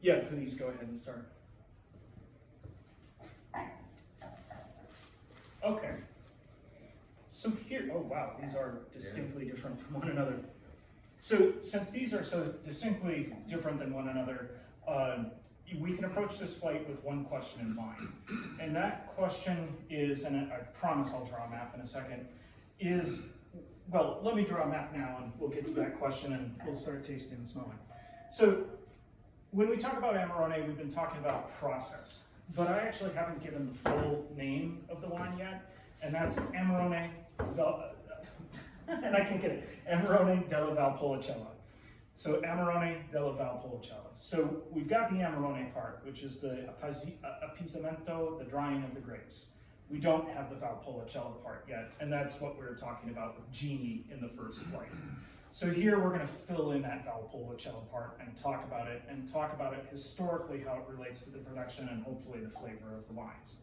Yeah, please go ahead and start. Okay. So here, oh wow, these are distinctly different from one another. So since these are so distinctly different than one another, we can approach this flight with one question in mind. And that question is, and I promise I'll draw a map in a second, is, well, let me draw a map now and we'll get to that question and we'll start tasting this moment. So when we talk about Amarone, we've been talking about process, but I actually haven't given the full name of the wine yet, and that's Amarone, and I can't get it, Amarone della Valpolicella. So Amarone della Valpolicella. So we've got the Amarone part, which is the appeasamento, the drying of the grapes. We don't have the Valpolicella part yet, and that's what we were talking about with Genie in the first flight. So here we're going to fill in that Valpolicella part and talk about it historically, how it relates to the production and hopefully the flavor of the wines.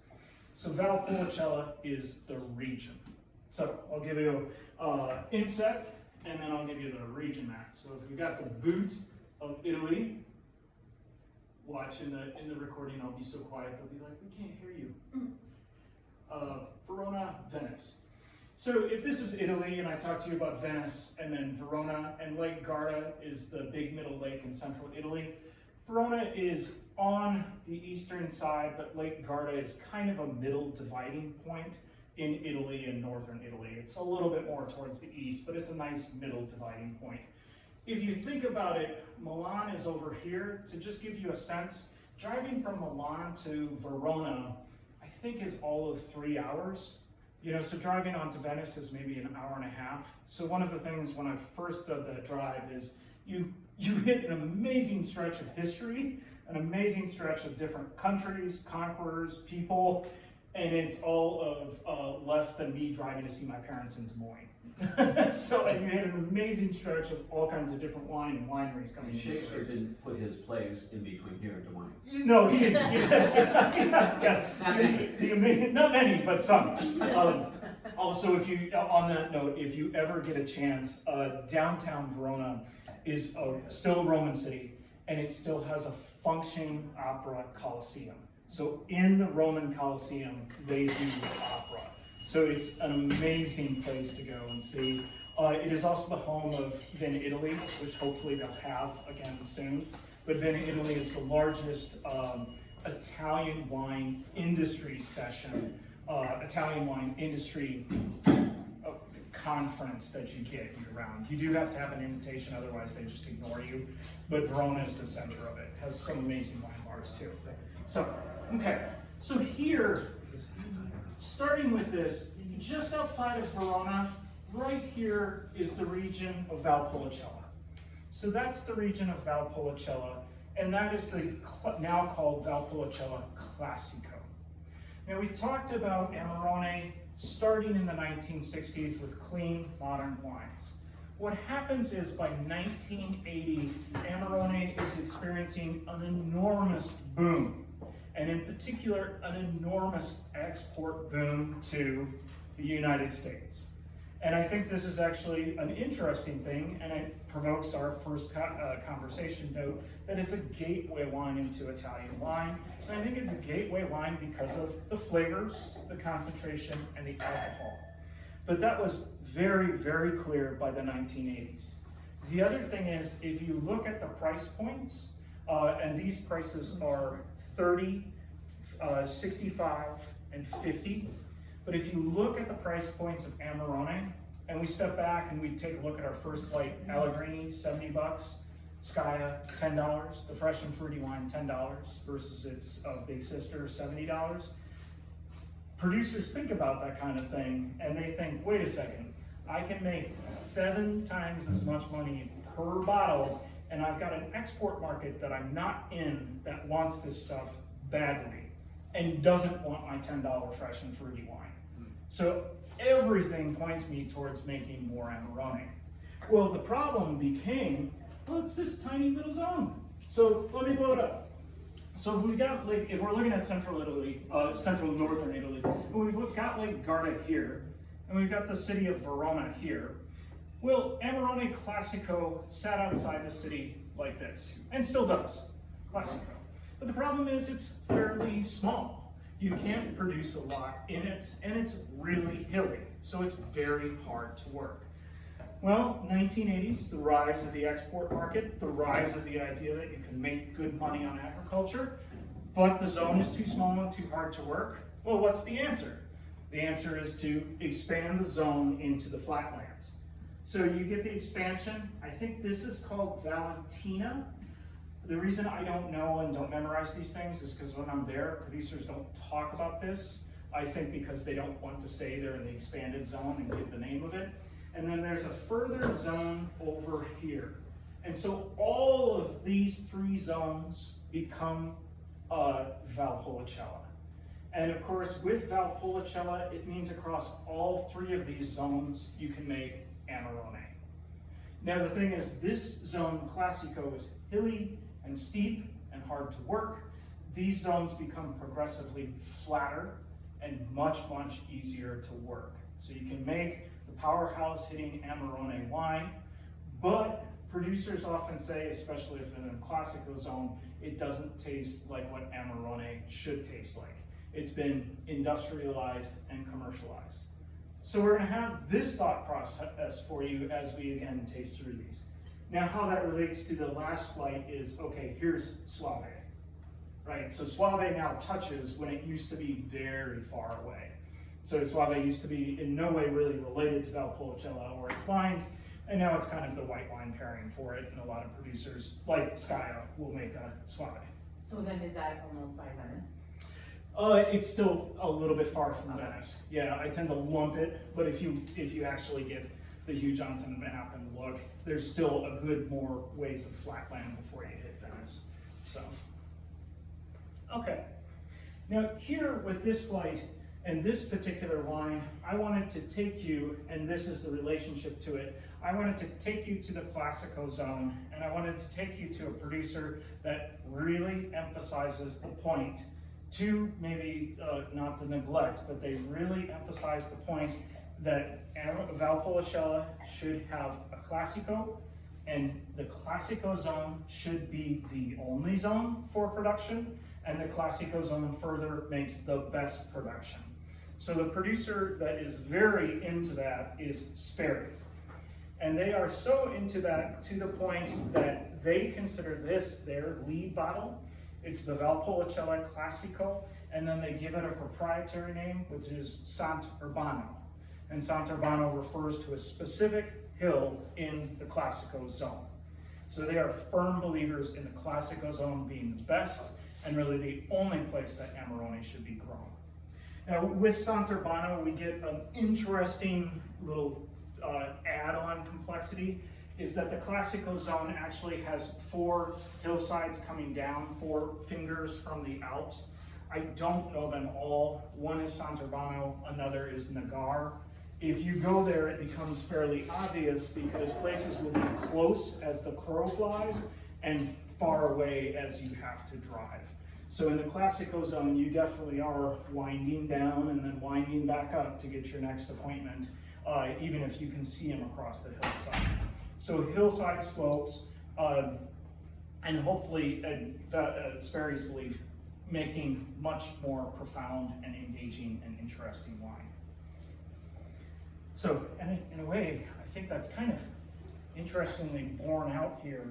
So Valpolicella is the region. So I'll give you inset, and then I'll give you the region map. So if you've got the boot of Italy, watch in the recording, I'll be so quiet, they'll be like, we can't hear you. Verona, Venice. So if this is Italy and I talk to you about Venice and then Verona, and Lake Garda is the big middle lake in central Italy. Verona is on the eastern side, but Lake Garda is kind of a middle dividing point in Italy and northern Italy. It's a little bit more towards the east, but it's a nice middle dividing point. If you think about it, Milan is over here. To just give you a sense, driving from Milan to Verona, I think is all of 3 hours. You know, so driving on to Venice is maybe an hour and a half. So one of the things when I first did that drive is you hit an amazing stretch of history, an amazing stretch of different countries, conquerors, people, and it's all of less than me driving to see my parents in Des Moines. So you hit an amazing stretch of all kinds of different wine and wineries coming in. Shakespeare didn't put his plays in between here and Des Moines. No, he didn't. Yes. Not many, but some. Also, if you, on that note, if you ever get a chance, downtown Verona is still a Roman city, and it still has a functioning opera coliseum. So in the Roman Colosseum, they do opera. So it's an amazing place to go and see. It is also the home of Vin Italy, which hopefully they'll have again soon. But Vin Italy is the largest Italian wine industry session, Italian wine industry conference that you get year-round. You do have to have an invitation, otherwise they just ignore you. But Verona is the center of it. It has some amazing wine bars too. So, okay, so here, starting with this, just outside of Verona, right here is the region of Valpolicella. So that's the region of Valpolicella, and that is the now called Valpolicella Classico. Now we talked about Amarone starting in the 1960s with clean, modern wines. What happens is by 1980, Amarone is experiencing an enormous boom, and in particular, an enormous export boom to the United States. And I think this is actually an interesting thing, and it provokes our first conversation note that it's a gateway wine into Italian wine. And I think it's a gateway wine because of the flavors, the concentration, and the alcohol. But that was very, very clear by the 1980s. The other thing is, if you look at the price points, and these prices are 30, 65, and 50. But if you look at the price points of Amarone, and we step back and we take a look at our first flight, Pellegrini, $70, Skaya, $10, the fresh and fruity wine, $10 versus its big sister, $70. Producers think about that kind of thing, and they think, wait a second, I can make 7 times as much money per bottle, and I've got an export market that I'm not in that wants this stuff badly and doesn't want my $10 fresh and fruity wine. So everything points me towards making more Amarone. Well, the problem became, well, it's this tiny little zone. So let me blow it up. So if we've got if we're looking at central Italy, central northern Italy, and we've got Lake Garda here, and we've got the city of Verona here. Well, Amarone Classico sat outside the city like this, and still does. Classico. But the problem is it's fairly small. You can't produce a lot in it, and it's really hilly, so it's very hard to work. Well, 1980s, the rise of the export market, the rise of the idea that you can make good money on agriculture, but the zone is too small and too hard to work. Well, what's the answer? The answer is to expand the zone into the flatlands. So you get the expansion. I think this is called Valentina. The reason I don't know and don't memorize these things is because when I'm there, producers don't talk about this. I think because they don't want to say they're in the expanded zone and give the name of it. And then there's a further zone over here. And so all of these three zones become Valpolicella. And of course, with Valpolicella, it means across all three of these zones, you can make Amarone. Now the thing is, this zone, Classico, is hilly and steep and hard to work. These zones become progressively flatter and much, much easier to work. So you can make the powerhouse hitting Amarone wine, but producers often say, especially if in a Classico zone, it doesn't taste like what Amarone should taste like. It's been industrialized and commercialized. So we're gonna have this thought process for you as we again taste through these. Now how that relates to the last flight is, okay, here's Suave, right? So Suave now touches when it used to be very far away. So Suave used to be in no way really related to Valpolicella or its wines, and now it's kind of the white wine pairing for it, and a lot of producers, like Skya, will make a Suave. So then is that almost by Venice? It's still a little bit far from Venice. Yeah, I tend to lump it, but if you actually get the Hugh Johnson map and look, there's still a good more ways of flatland before you hit Venice. So, okay. Now here with this flight and this particular wine, I wanted to take you, and this is the relationship to it, I wanted to take you to the Classico zone, and I wanted to take you to a producer that really emphasizes the point to maybe not the neglect, but they really emphasize the point that Valpolicella should have a Classico, and the Classico zone should be the only zone for production, and the Classico zone further makes the best production. So the producer that is very into that is Sperry. And they are so into that to the point that they consider this their lead bottle. It's the Valpolicella Classico, and then they give it a proprietary name, which is Sant'Urbano. And Sant'Urbano refers to a specific hill in the Classico zone. So they are firm believers in the Classico zone being the best, and really the only place that Amarone should be grown. Now with Sant'Urbano, we get an interesting little add-on complexity, is that the Classico zone actually has 4 hillsides coming down, 4 fingers from the Alps. I don't know them all. One is Sant'Urbano, another is Nagar. If you go there, it becomes fairly obvious because places will be close as the crow flies and far away as you have to drive. So in the Classico zone, you definitely are winding down and then winding back up to get your next appointment, even if you can see them across the hillside. So hillside slopes, and hopefully, Sperry's belief, making much more profound and engaging and interesting wine. So, in a way, I think that's kind of interestingly borne out here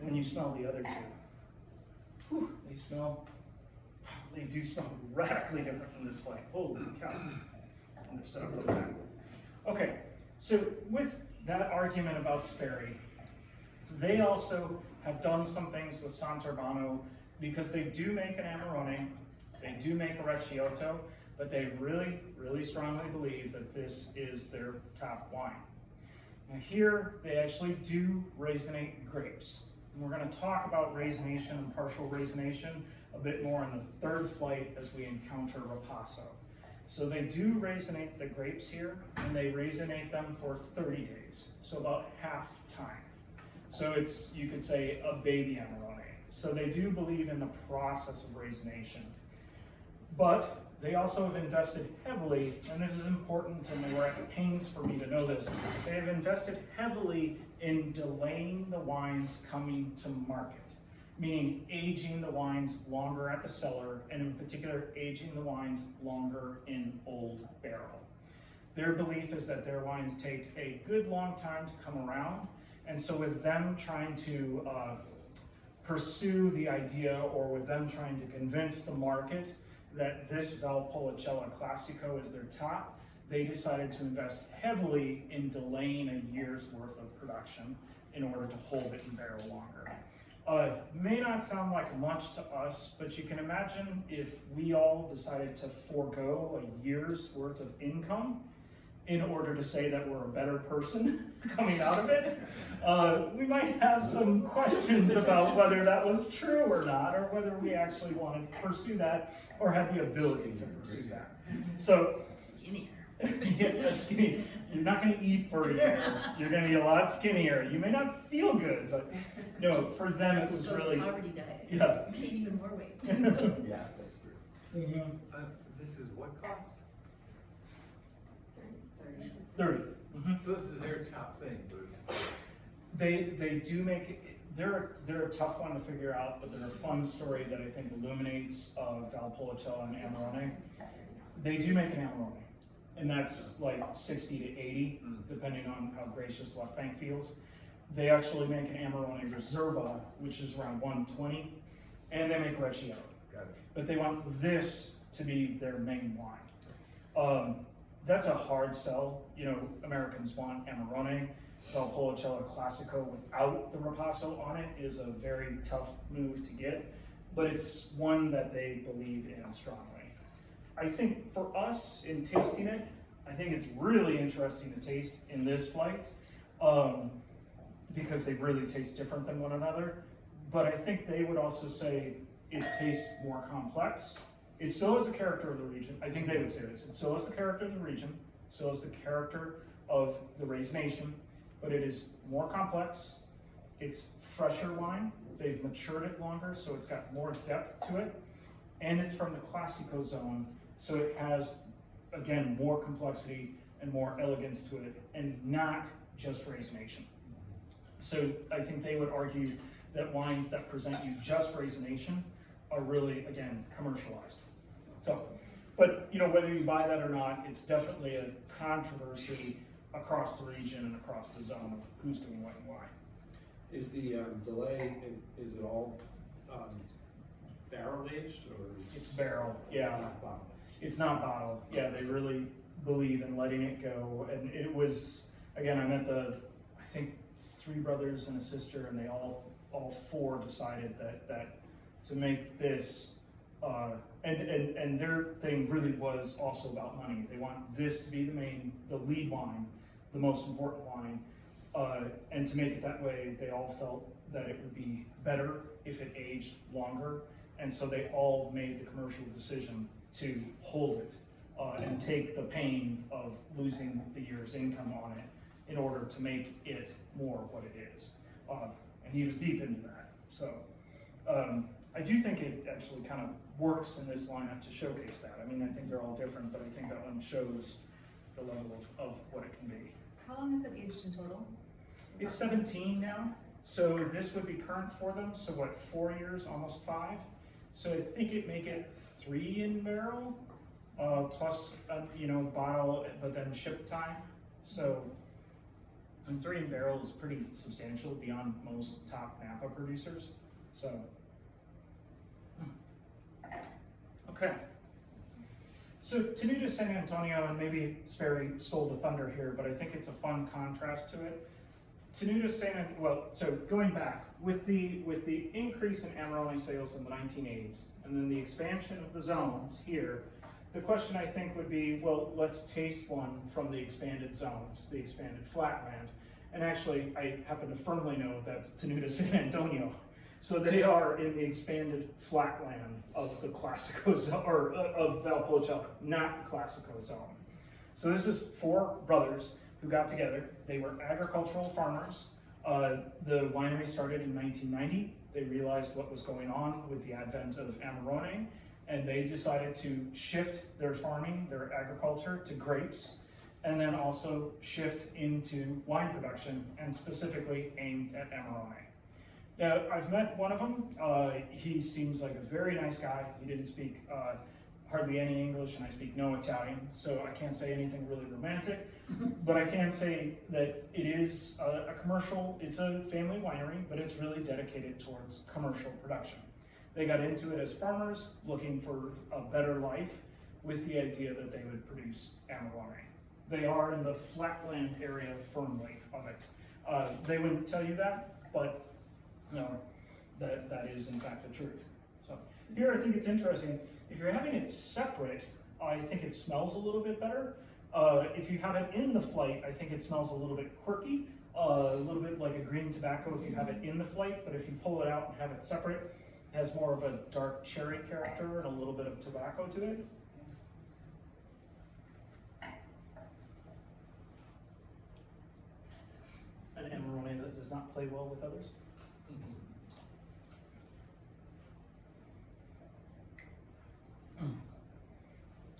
when you smell the other two. Whew, they do smell radically different from this flame. Holy cow. I'm gonna set up really bad. Okay, so with that argument about Sperry, they also have done some things with Sant'Urbano because they do make an Amarone, they do make a Recioto, but they really, really strongly believe that this is their top wine. Now here, they actually do raisinate grapes. And we're gonna talk about raisination and partial raisination a bit more in the 3rd flight as we encounter Ripasso. So they do raisinate the grapes here, and they raisinate them for 30 days, so about half time. So it's, you could say, a baby Amarone. So they do believe in the process of raisination. But they also have invested heavily, and this is important, and they were at pains for me to know this, they have invested heavily in delaying the wines coming to market. meaning aging the wines longer at the cellar, and in particular, aging the wines longer in old barrel. Their belief is that their wines take a good long time to come around, and so with them trying to pursue the idea, or with them trying to convince the market that this Valpolicella Classico is their top, they decided to invest heavily in delaying a year's worth of production in order to hold it in barrel longer. May not sound like much to us, but you can imagine if we all decided to forego a year's worth of income in order to say that we're a better person coming out of it, we might have some questions about whether that was true or not, or whether we actually wanted to pursue that or had the ability to pursue that. So, yeah, skinny. You're not going to eat for a year. You're going to be a lot skinnier. You may not feel good, but no, for them it was really. Poverty diet. Yeah. Gain even more weight. Yeah, that's true. This is what cost? 30. So this is their top thing, but it's, They do make, they're a tough one to figure out, but they're a fun story that I think illuminates Valpolicella and Amarone. They do make an Amarone, and that's like 60 to 80, depending on how gracious Left Bank feels. They actually make an Amarone Reserva, which is around 120, and they make Recchiato. got it. But they want this to be their main wine. That's a hard sell. You know, Americans want Amarone. Valpolicella Classico without the Ripasso on it is a very tough move to get, but it's one that they believe in strongly. I think for us in tasting it, I think it's really interesting to taste in this flight because they really taste different than one another. But I think they would also say it tastes more complex. It still has the character of the region. I think they would say this. It still has the character of the region, still has the character of the raisination, but it is more complex. It's fresher wine. They've matured it longer, so it's got more depth to it. And it's from the Classico zone, so it has, again, more complexity and more elegance to it, and not just raisination. So I think they would argue that wines that present you just raisination are really, again, commercialized. So, but you know, whether you buy that or not, it's definitely a controversy across the region and across the zone of who's doing what and why. Is the delay, is it all barrel aged or is It's barrel, yeah. not bottled? It's not bottled. Yeah, they really believe in letting it go. And it was, again, I met I think it's 3 brothers and a sister, and they all 4 decided that to make this, and their thing really was also about money. They want this to be the lead wine, the most important wine, and to make it that way, they all felt that it would be better if it aged longer, and so they all made the commercial decision to hold it and take the pain of losing the year's income on it in order to make it more what it is. And he was deep into that. So I do think it actually kind of works in this lineup to showcase that. I mean, I think they're all different, but I think that one shows the level of what it can be. How long is it aged in total? It's 17 now, so this would be current for them. So what, 4 years, almost 5? So I think it make it 3 in barrel, plus bottle, but then ship time. So, and 3 in barrel is pretty substantial beyond most top Napa producers. So, okay. So Tenuta San Antonio, and maybe Sperry stole the thunder here, but I think it's a fun contrast to it. Tenuta so going back, with the increase in Amarone sales in the 1980s, and then the expansion of the zones here, the question I think would be, well, let's taste one from the expanded zones, the expanded flatland. And actually, I happen to firmly know that's Tenuta San Antonio. So they are in the expanded flatland of the Classico zone, or of Valpolicella, not the Classico zone. So this is 4 brothers who got together. They were agricultural farmers. The winery started in 1990. They realized what was going on with the advent of Amarone, and they decided to shift their farming, their agriculture, to grapes, and then also shift into wine production, and specifically aimed at Amarone. Now, I've met one of them. He seems like a very nice guy. He didn't speak hardly any English, and I speak no Italian, so I can't say anything really romantic. But I can say that it is a commercial, it's a family winery, but it's really dedicated towards commercial production. They got into it as farmers looking for a better life with the idea that they would produce Amarone. They are in the flatland area firmly of it. They wouldn't tell you that, but no, that is in fact the truth. So here I think it's interesting. If you're having it separate, I think it smells a little bit better. If you have it in the flight, I think it smells a little bit quirky, a little bit like a green tobacco if you have it in the flight, but if you pull it out and have it separate, it has more of a dark cherry character and a little bit of tobacco to it. An Amarone that does not play well with others.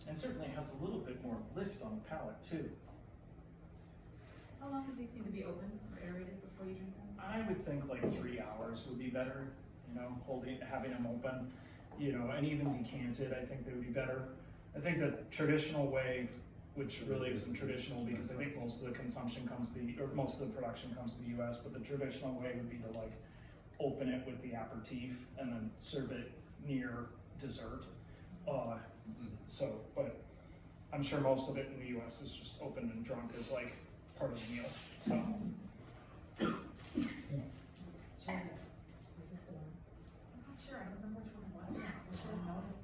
And certainly has a little bit more lift on the palate too. How long do these need to be open or aerated before you drink them? I would think like 3 hours would be better, you know, having them open, you know, and even decanted, I think they would be better. I think the traditional way, which really isn't traditional because I think most of the consumption comes or most of the production comes to the US, but the traditional way would be to like open it with the aperitif and then serve it near dessert. But I'm sure most of it in the US is just opened and drunk as like part of the meal, so. Jen, this is the one. I'm not sure, I don't remember which one it was now. I should have noticed.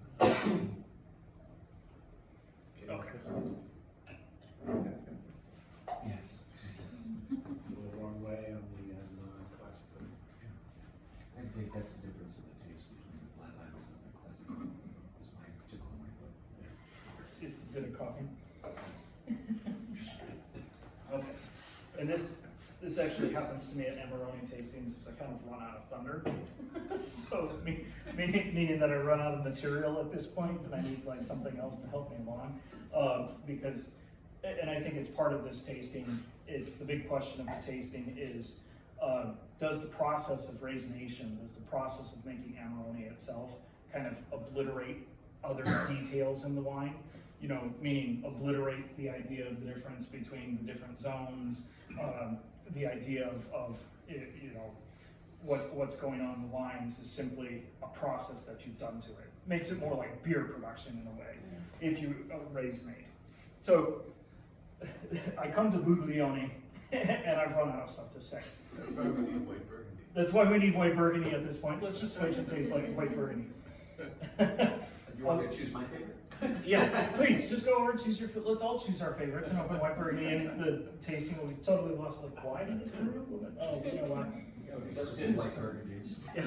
Okay. Yes. The wrong way on the non-classical. I think that's the difference in the taste between the flatlands and the classical. Is my particular way, but It's a bit of coffee. Okay, and this actually happens to me at Amarone tastings, is I kind of run out of thunder. So, meaning that I run out of material at this point, and I need like something else to help me along. Because, and I think it's part of this tasting, it's the big question of the tasting is, does the process of raisination, does the process of making Amarone itself kind of obliterate other details in the wine? You know, meaning obliterate the idea of the difference between the different zones, the idea of you know, what's going on in the wines is simply a process that you've done to it. Makes it more like beer production in a way, if you raisinate. So, I come to Buglione, and I've run out of stuff to say. That's why we need white burgundy. That's why we need white burgundy at this point. Let's just switch and taste like white burgundy. you want me to choose my favorite? Yeah, please, just go over and choose let's all choose our favorites and open white burgundy, and the tasting will be totally lost. Like, why did it do it? Oh, you know why? Yeah, we just did like burgundies. Yeah.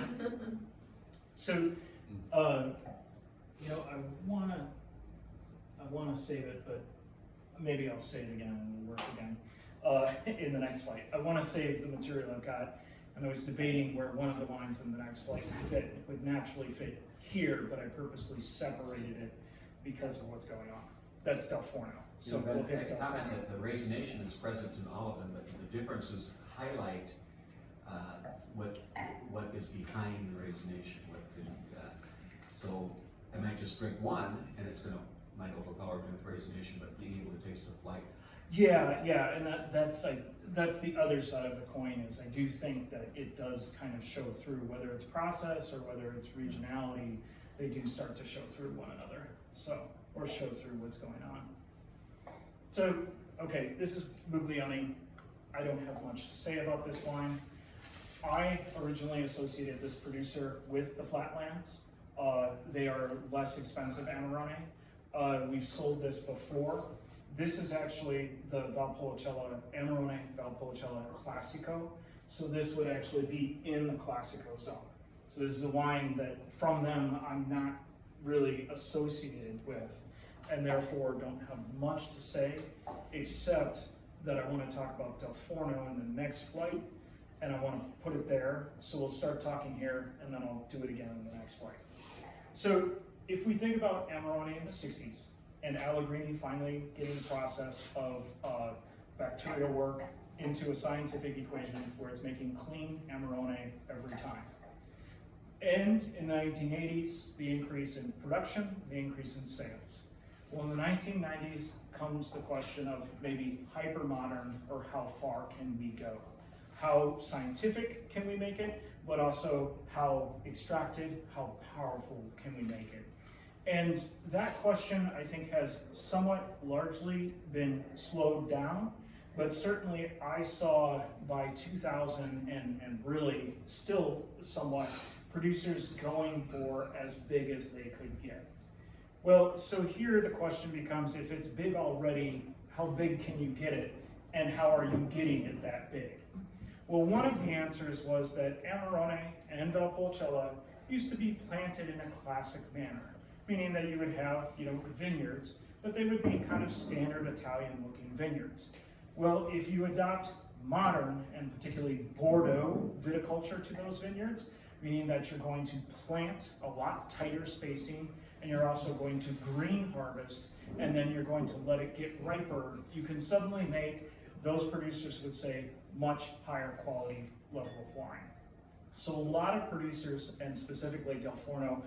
So, you know, I wanna save it, but maybe I'll say it again and we'll work again in the next flight. I wanna save the material I've got, and I was debating where one of the wines in the next flight would naturally fit here, but I purposely separated it because of what's going on. That's Del Forno. So we'll hit Del comment Forno. that the raisination is present in all of them, but the differences highlight what is behind the raisination. So I might just drink one, and it's might overpower me with raisination, but being able to taste the flight. Yeah, and that's the other side of the coin. Is I do think that it does kind of show through, whether it's process or whether it's regionality. They do start to show through one another. So, or show through what's going on. So, okay, this is Buglione. I don't have much to say about this wine. I originally associated this producer with the Flatlands. They are less expensive Amarone. We've sold this before. This is actually the Valpolicella, Amarone Valpolicella Classico. So this would actually be in the Classico zone. So this is a wine that from them I'm not really associated with, and therefore don't have much to say, except that I want to talk about Del Forno in the next flight, and I want to put it there. So we'll start talking here, and then I'll do it again in the next flight. So if we think about Amarone in the 60s, and Allegrini finally getting the process of bacterial work into a scientific equation where it's making clean Amarone every time. And in the 1980s, the increase in production, the increase in sales. Well, in the 1990s comes the question of maybe hyper-modern, or how far can we go? How scientific can we make it, but also how extracted, how powerful can we make it? And that question, I think, has somewhat largely been slowed down, but certainly I saw by 2000 and really still somewhat producers going for as big as they could get. Well, so here the question becomes, if it's big already, how big can you get it, and how are you getting it that big? Well, one of the answers was that Amarone and Valpolicella used to be planted in a classic manner, meaning that you would have, vineyards, but they would be kind of standard Italian-looking vineyards. Well, if you adopt modern and particularly Bordeaux viticulture to those vineyards, meaning that you're going to plant a lot tighter spacing, and you're also going to green harvest, and then you're going to let it get riper, you can suddenly make, those producers would say, much higher quality level of wine. So a lot of producers, and specifically Del Forno,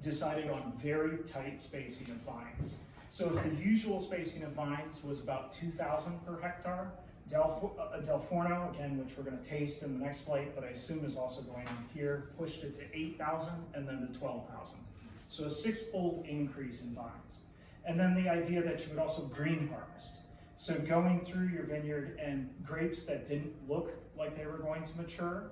decided on very tight spacing of vines. So if the usual spacing of vines was about 2,000 per hectare, Del Forno, again, which we're going to taste in the next flight, but I assume is also going on here, pushed it to 8,000 and then to 12,000. So a six-fold increase in vines. And then the idea that you would also green harvest. So going through your vineyard and grapes that didn't look like they were going to mature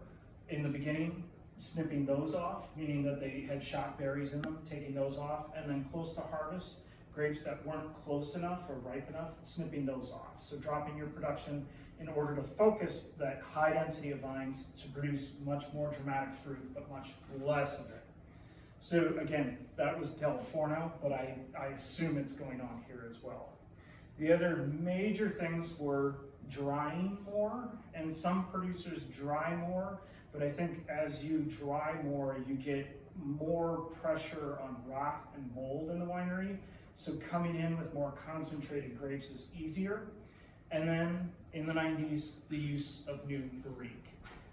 in the beginning, snipping those off, meaning that they had shot berries in them, taking those off, and then close to harvest, grapes that weren't close enough or ripe enough, snipping those off. So dropping your production in order to focus that high density of vines to produce much more dramatic fruit, but much less of it. So again, that was Del Forno, but I assume it's going on here as well. The other major things were drying more, and some producers dry more, but I think as you dry more, you get more pressure on rot and mold in the winery. So coming in with more concentrated grapes is easier. And then in the 90s, the use of new barrique.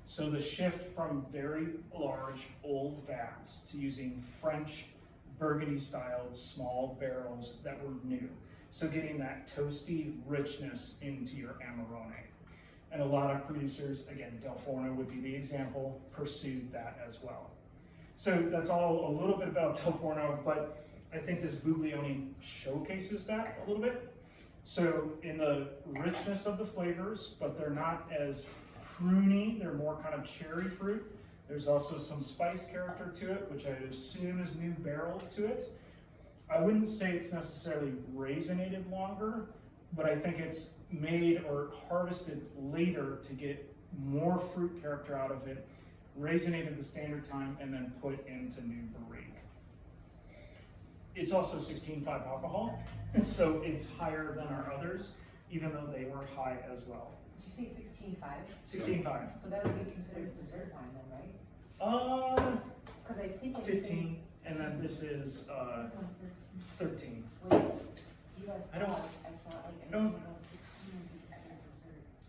So the shift from very large old vats to using French Burgundy styled small barrels that were new. So getting that toasty richness into your Amarone. And a lot of producers, again, Del Forno would be the example, pursued that as well. So that's all a little bit about Del Forno, but I think this Buglione showcases that a little bit. So in the richness of the flavors, but they're not as pruny, they're more kind of cherry fruit. There's also some spice character to it, which I assume is new barrel to it. I wouldn't say it's necessarily raisinated longer, but I think it's made or harvested later to get more fruit character out of it, raisinated the standard time, and then put into new barrique. It's also 16.5 alcohol, so it's higher than our others, even though they were high as well. Did you say 16.5? 16.5. So that would be considered dessert wine then, right? Because I think it's 15, and then this is 13. Wait, US I don't- laws, I thought like I don't- anything above 16 would be considered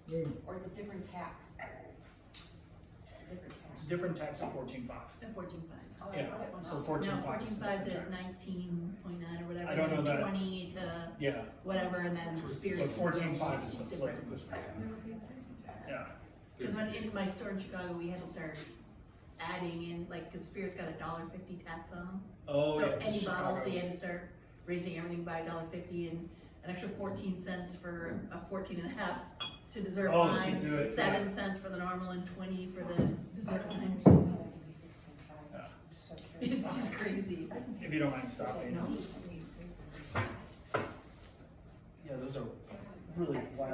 dessert. Or it's a different tax. Different tax. It's a different tax of 14.5. At 14.5. Oh, I Yeah, thought it went so up. 14.5 No, is the 14.5 to different tax. 19.9 or whatever. I don't know and that. 20 to Yeah, whatever, and then so spirits. 14.5 is the flavor. Yeah. Because when in my store in Chicago, we had to start adding in, like, because spirits got a $1.50 tax on them. Oh, So yeah. any bottle, so Chicago. you had to start raising everything by $1.50 and an extra 14 cents for a 14.5 to dessert Oh, to wine, do it, 7 cents for the normal, and 20 for the dessert wines. So that could be 16.5. Yeah. I'm so curious. It's just crazy. If you don't mind stopping. No. Yeah, those are really wild.